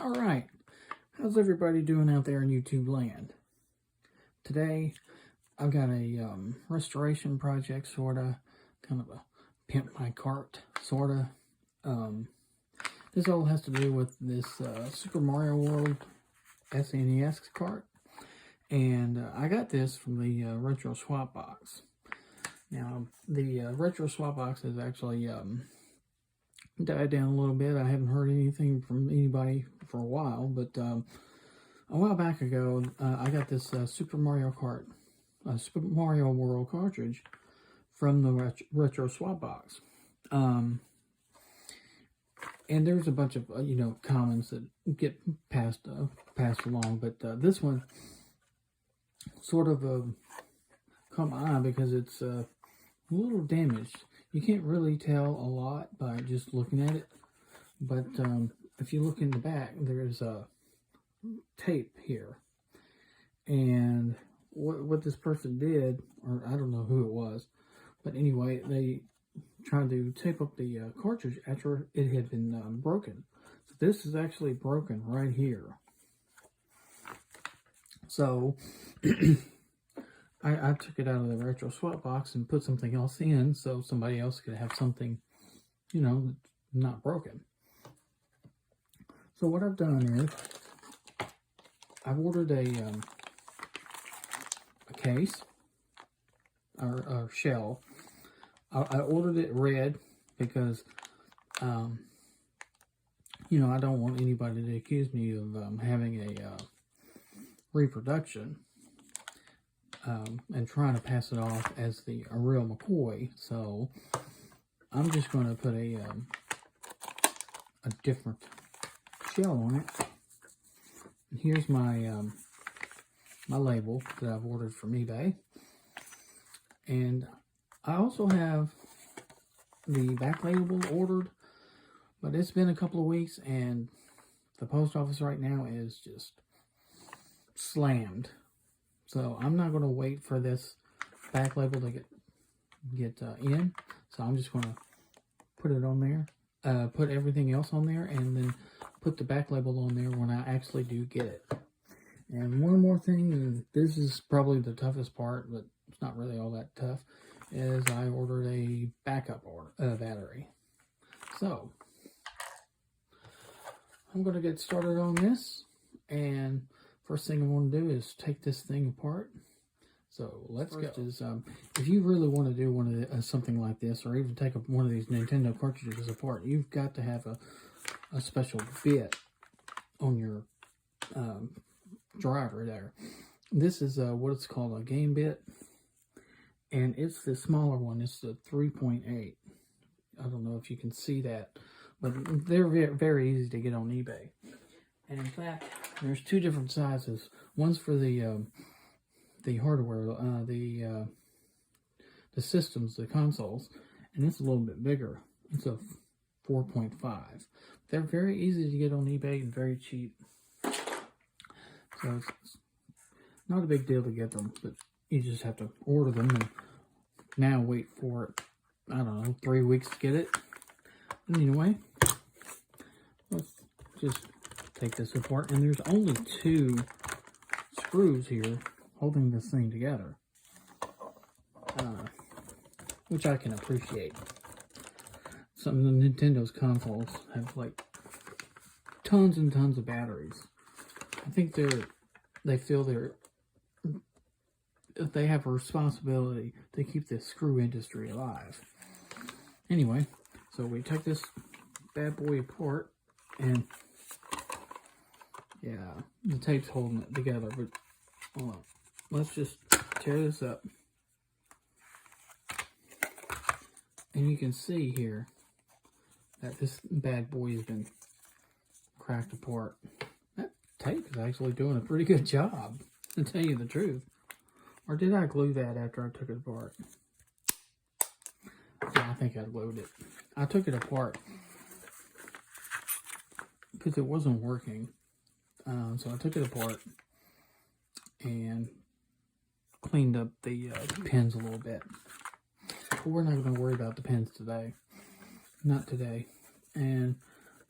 Alright, how's everybody doing out there in YouTube land? Today, I've got a restoration project, sorta, kind of a pimp my cart, sorta. This all has to do with this Super Mario World SNES cart, and I got this from the Retro Swap Box. Now, the Retro Swap Box has actually died down a little bit. I haven't heard anything from anybody for a while, but a while back ago, I got this Super Mario World cartridge from the Retro Swap Box. And there's a bunch of comments that get passed along, but this one sort of caught my eye because it's a little damaged. You can't really tell a lot by just looking at it, but if you look in the back, there's a tape here, and what this person did, or I don't know who it was, but anyway, they tried to tape up the cartridge after it had been broken. So this is actually broken right here. So I took it out of the Retro Swap Box and put something else in so somebody else could have something, not broken. So what I've done is I've ordered a case or shell. I ordered it red because, I don't want anybody to accuse me of having a reproduction. And trying to pass it off as a real McCoy, so I'm just going to put a different shell on it. And here's my my label that I've ordered from eBay, and I also have the back label ordered, but it's been a couple of weeks, and the post office right now is just slammed. So I'm not going to wait for this back label to get in. So I'm just going to put it on there, put everything else on there, and then put the back label on there when I actually do get it. And one more thing, and this is probably the toughest part, but it's not really all that tough, is I ordered a backup battery. So I'm going to get started on this, and first thing I want to do is take this thing apart. So let's go. If you really want to do something like this, or even take one of these Nintendo cartridges apart, you've got to have a special bit on your driver there. This is what it's called, a game bit, and it's the smaller one. It's the 3.8. I don't know if you can see that, but they're very, very easy to get on eBay. And in fact, there's two different sizes. One's for the hardware, the systems, the consoles, and it's a little bit bigger. It's a 4.5. They're very easy to get on eBay and very cheap. So it's not a big deal to get them, but you just have to order them and now wait for, I don't know, 3 weeks to get it. Anyway, let's just take this apart, and there's only 2 screws here holding this thing together, which I can appreciate. Some of the Nintendo's consoles have like tons and tons of batteries. I think they feel they have a responsibility to keep the screw industry alive. Anyway, so we take this bad boy apart, and yeah, the tape's holding it together, but hold on. Let's just tear this up. And you can see here that this bad boy has been cracked apart. That tape is actually doing a pretty good job, to tell you the truth. Or did I glue that after I took it apart? Yeah, I think I glued it. I took it apart because it wasn't working. So I took it apart and cleaned up the pins a little bit. But we're not going to worry about the pins today. Not today. And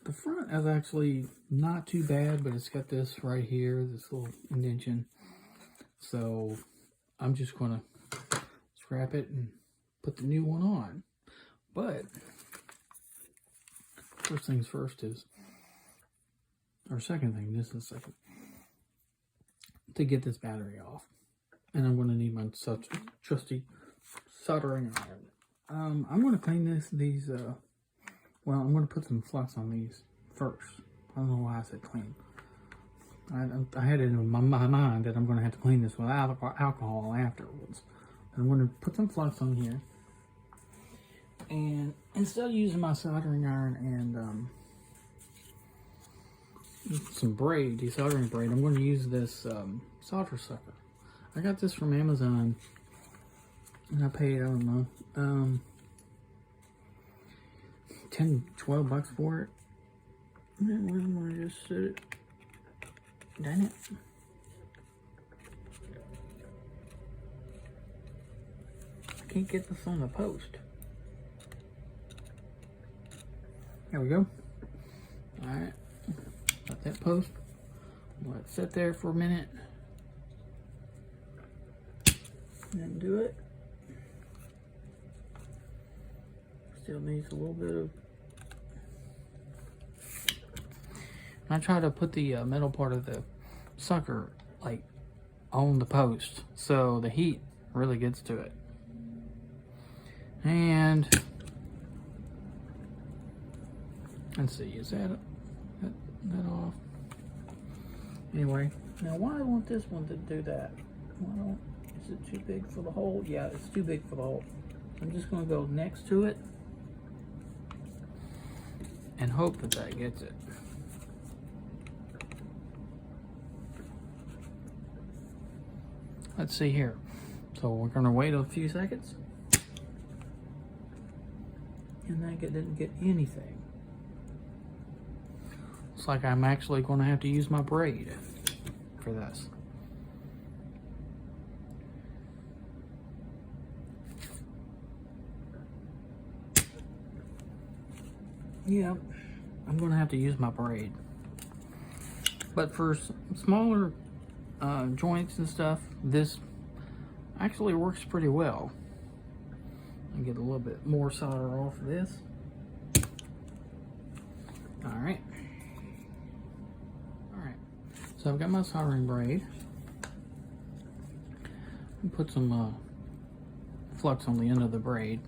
The front is actually not too bad, but it's got this right here, this little indentation. So I'm just going to scrap it and put the new one on. But first things first is, or second thing, this is second, to get this battery off. And I'm going to need my trusty soldering iron. I'm going to clean well, I'm going to put some flux on these first. I don't know why I said clean. I had it in my mind that I'm going to have to clean this without alcohol afterwards. I'm going to put some flux on here. And instead of using my soldering iron and some braid, desoldering braid, I'm going to use this solder sucker. I got this from Amazon, and I paid, I don't know, 10, 12 bucks for it. And I'm going to just set it. Dang it. I can't get this on the post. There we go. Alright. Let that post. Let it sit there for a minute. And then do it. Still needs a little bit of... I try to put the metal part of the sucker like on the post so the heat really gets to it. And let's see, is that off? Anyway, now why I want this one to do that? Is it too big for the hole? Yeah, it's too big for the hole. I'm just going to go next to it and hope that that gets it. Let's see here. So we're going to wait a few seconds. And that didn't get anything. Looks like I'm actually going to have to use my braid for this. Yeah, I'm going to have to use my braid. But for smaller joints and stuff, this actually works pretty well. I get a little bit more solder off of this. Alright. So I've got my soldering braid. Put some flux on the end of the braid.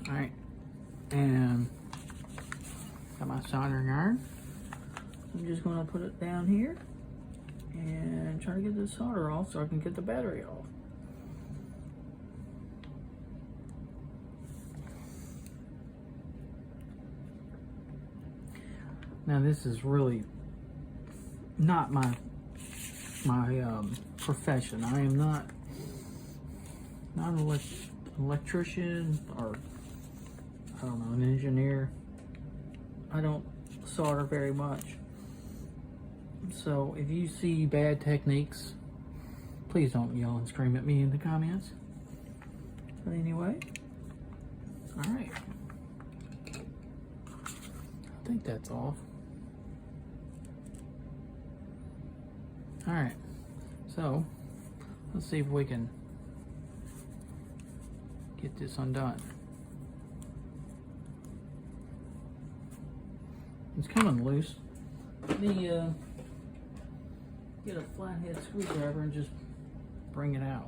Alright. And got my soldering iron. I'm just going to put it down here and try to get the solder off so I can get the battery off. Now this is really not my profession. I am not an electrician or, I don't know, an engineer. I don't solder very much. So if you see bad techniques, please don't yell and scream at me in the comments. But anyway, alright. I think that's off. Alright, so let's see if we can get this undone. It's coming loose. Get a flathead screwdriver and just bring it out.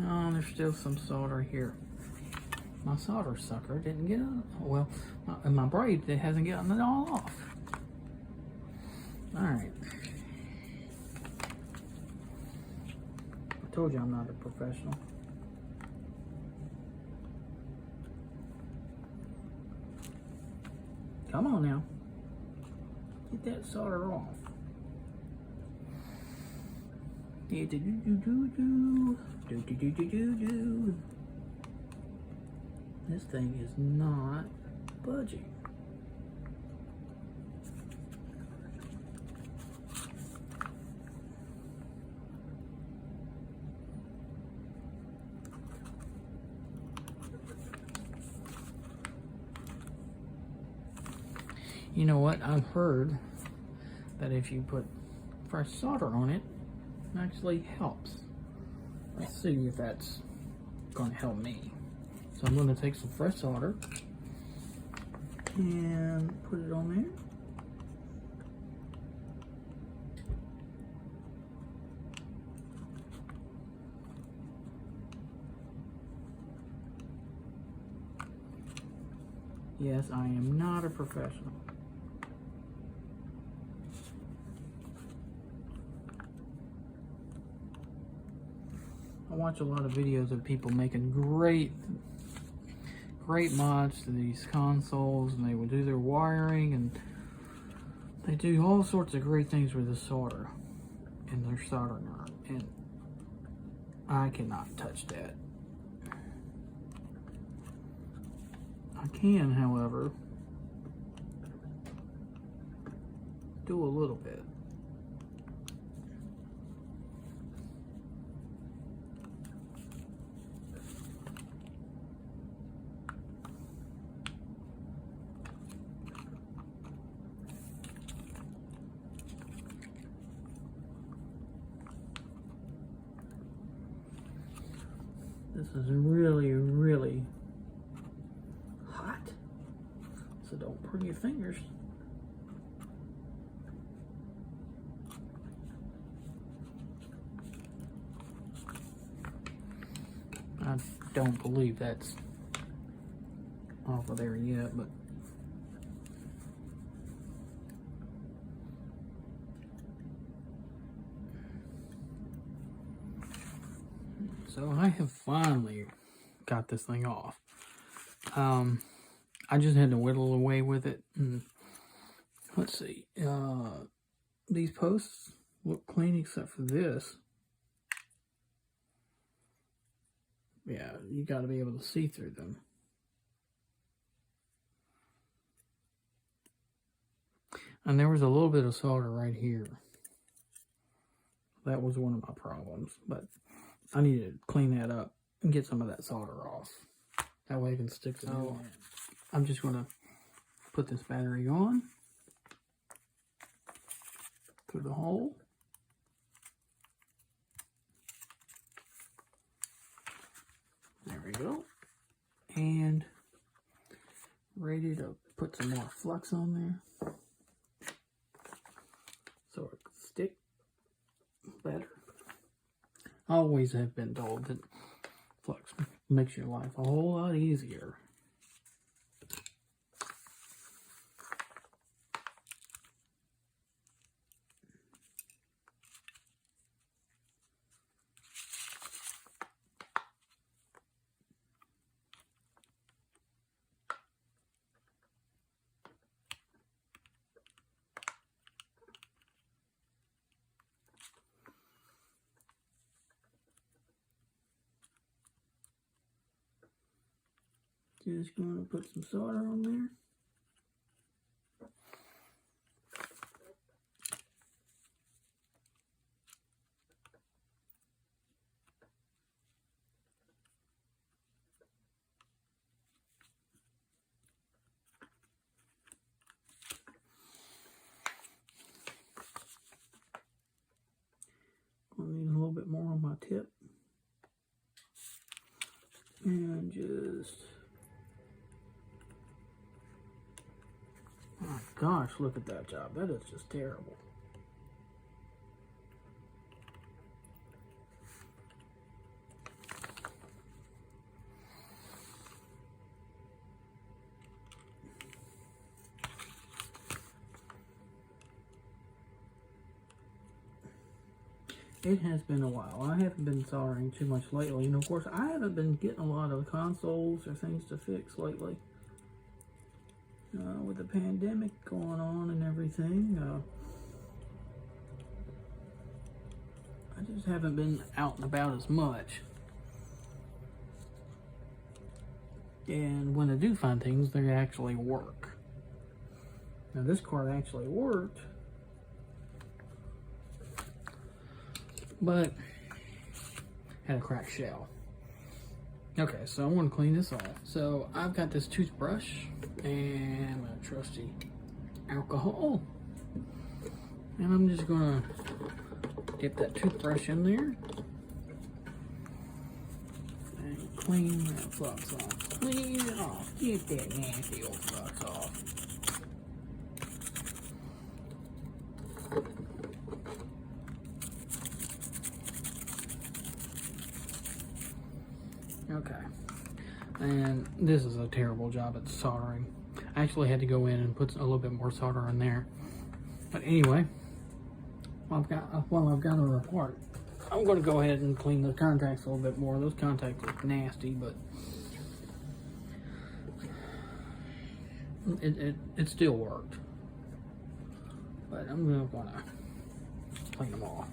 Oh, there's still some solder here. My solder sucker didn't get it. Well, my braid that hasn't gotten it all off. Alright. I told you I'm not a professional. Come on now. Get that solder off. This thing is not budging. You know what? I've heard that if you put fresh solder on it, it actually helps. Let's see if that's going to help me. So I'm going to take some fresh solder and put it on there. Yes, I am not a professional. I watch a lot of videos of people making great mods to these consoles, and they will do their wiring, and they do all sorts of great things with the solder and their soldering iron, and I cannot touch that. I can, however, do a little bit. This is really, really hot, so don't burn your fingers. I don't believe that's off of there yet, but so I have finally got this thing off. I just had to whittle away with it. And let's see. These posts look clean except for this. Yeah, you got to be able to see through them. And there was a little bit of solder right here. That was one of my problems, but I need to clean that up and get some of that solder off. That way I can stick it in. I'm just going to put this battery on through the hole. There we go. And ready to put some more flux on there so it can stick better. I always have been told that flux makes your life a whole lot easier. Just going to put some solder on there. I need a little bit more on my tip. And just... oh my gosh, look at that job. That is just terrible. It has been a while. I haven't been soldering too much lately. And of course, I haven't been getting a lot of consoles or things to fix lately. With the pandemic going on and everything, I just haven't been out and about as much. And when I do find things, they actually work. Now this card actually worked, but had a cracked shell. Okay, so I want to clean this off. So I've got this toothbrush and my trusty alcohol. And I'm just gonna dip that toothbrush in there and clean that flux off. Clean it off. Get that nasty old flux off. Okay. And this is a terrible job at soldering. I actually had to go in and put a little bit more solder in there. But anyway, while I've got her apart, I'm going to go ahead and clean the contacts a little bit more. Those contacts look nasty, but it still worked. But I'm going to clean them off.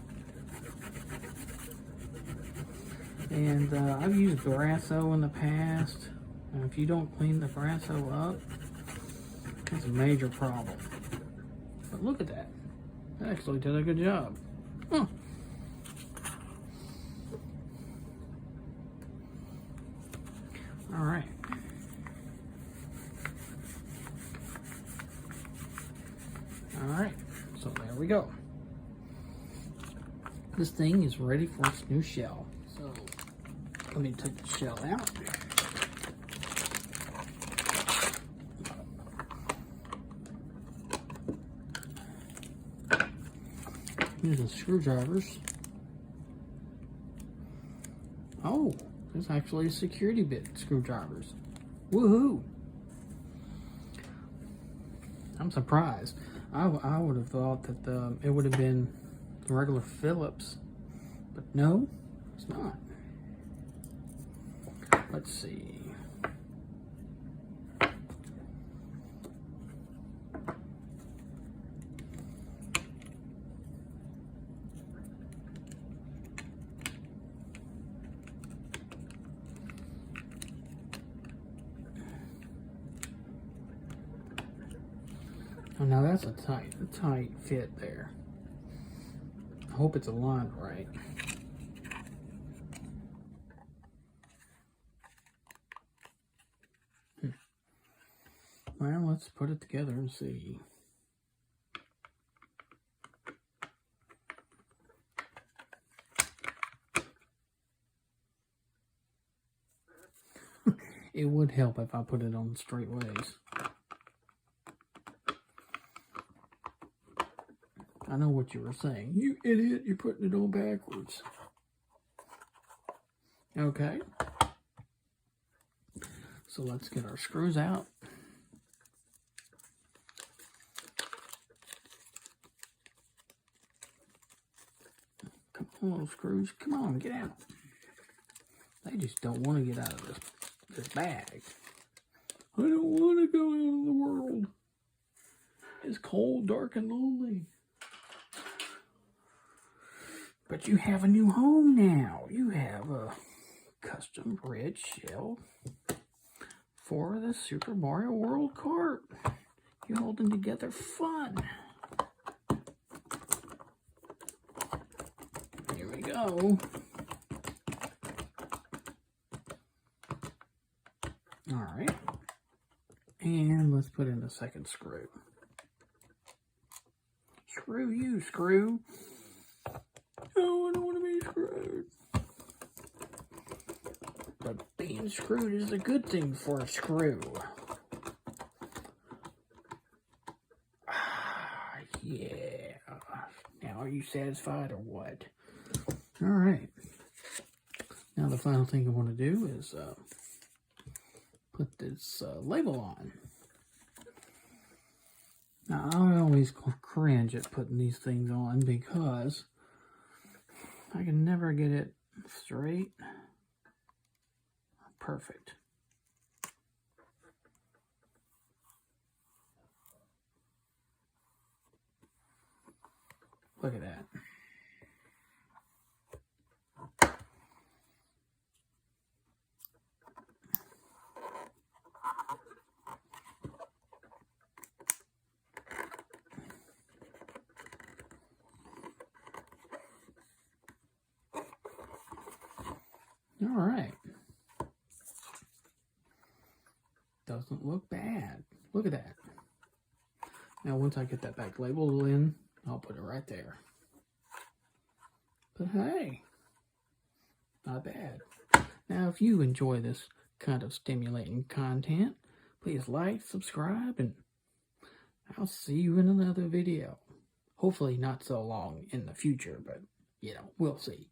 And I've used Brasso in the past. And if you don't clean the Brasso up, it's a major problem. But look at that. It actually did a good job. Huh. Alright. Alright. So there we go. This thing is ready for its new shell. So let me take the shell out. Here's the screwdrivers. Oh, there's actually a security bit screwdrivers. Woohoo! I'm surprised. I would have thought that it would have been regular Phillips, but no, it's not. Let's see. Oh, now that's a tight fit there. I hope it's aligned right. Well, let's put it together and see. It would help if I put it on straight ways. I know what you were saying. You idiot, you're putting it on backwards. Okay. So let's get our screws out. Come on, little screws. Come on, get out. They just don't want to get out of this bag. I don't want to go out of the world. It's cold, dark, and lonely. But you have a new home now. You have a custom red shell for the Super Mario World cart. You're holding together fun. Here we go. All right. And let's put in the second screw. Screw you, screw. Oh, I don't want to be screwed. But being screwed is a good thing for a screw. Yeah. Now, are you satisfied or what? All right. Now, the final thing I want to do is put this label on. Now, I always cringe at putting these things on because I can never get it straight. Perfect. Look at that. All right. Doesn't look bad. Look at that. Now, once I get that back label in, I'll put it right there. But hey, not bad. Now, if you enjoy this kind of stimulating content, please like, subscribe, and I'll see you in another video. Hopefully not so long in the future, but, we'll see.